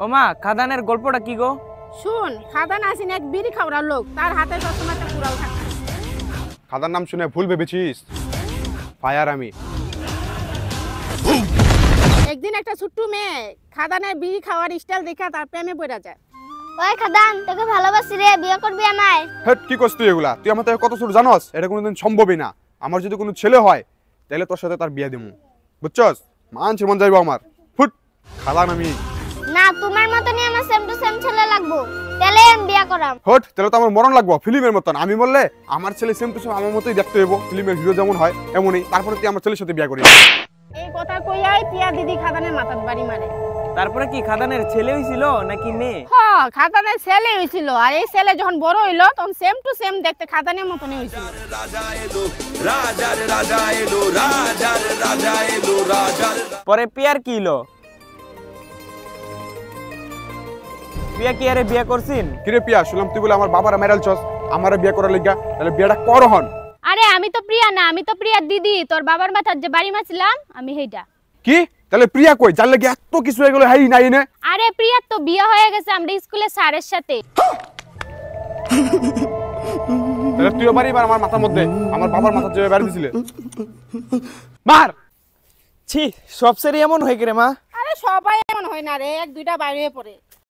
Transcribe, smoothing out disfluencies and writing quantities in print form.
ও মা, খাদানের গল্পটা কি গো? শুন, খাদান আসেন এক বিড়ি খাওয়ার লোক, তার হাতে সবসময় একটা কুড়াল থাকে। খাদার নাম শুনে ভুল ভেবেছিস? ফায়ার আমি। একদিন একটা ছোট্ট মেয়ে খাদানের বিড়ি খাওয়ার স্টাইল দেখে তার প্রেমে পড়ে যায়। ওই খাদান, তোকে ভালোবাসি রে, বিয়ে করবি আমায়? হেট, কি করছিস তুই এগুলা? তুই আমার থেকে কত ছোট জানোস? এটা কোনোদিন সম্ভবই না। আমার যদি কোনো ছেলে হয় তাহলে তোর সাথে তার বিয়ে দেবো, বুঝছস? মানছে মন যাইবো আমার। ফুট, খাদান আমি। না, তোমার মতনই আমার সেম টু সেম ছেলে লাগবো, তাহলে আমি বিয়ে করাম। হট, তাহলে তো আমার মরণ লাগবো ফিল্মের মতন। আমি বললে আমার ছেলে সেম টু সেম আমার মতোই দেখতে হইব, ফিল্মের হিরো যেমন হয় এমনই। তারপরে তুই আমার ছেলের সাথে বিয়ে করিস। এই কথা কইয়াই পিয়া দিদি খাদানের মাথার বাড়ি মারে। তারপরে কি খাদানের ছেলে হইছিল নাকি মেয়ে? হ্যাঁ, খাদানের ছেলে হইছিল, আর এই ছেলে যখন বড় হইলো তখন সেম টু সেম দেখতে খাদানের মতনই হইছিল। পরে পিয়ার কি হলো? পিয়া কি আরে বিয়ে করছিন? কিরে পিয়া, শুনলাম তুই বলে আমার বাবারা মেরাল চস আমারে বিয়ে করার লিগা। তাহলে বিয়েটা কর হন। আরে আমি তো প্রিয়া না, আমি তো প্রিয়ার দিদি। তোর বাবার মাথার যে বাড়ি মারছিলাম আমি সেইটা। কি? তাহলে প্রিয়া কই? যার লাগি এত কিছু হয়ে গেল হাই নাই নে। আরে প্রিয়ার তো বিয়ে হয়ে গেছে আমরা স্কুলে স্যারের সাথে। তাহলে তুই বাড়ি মার আমার মাথার মধ্যে, আমার বাবার মাথার যে বের দিছিলে মার। ছি, সব সেরি এমন হয়ে গেলে মা। আরে সবাই এমন হয় না রে, এক দুইটা বাইরে পড়ে।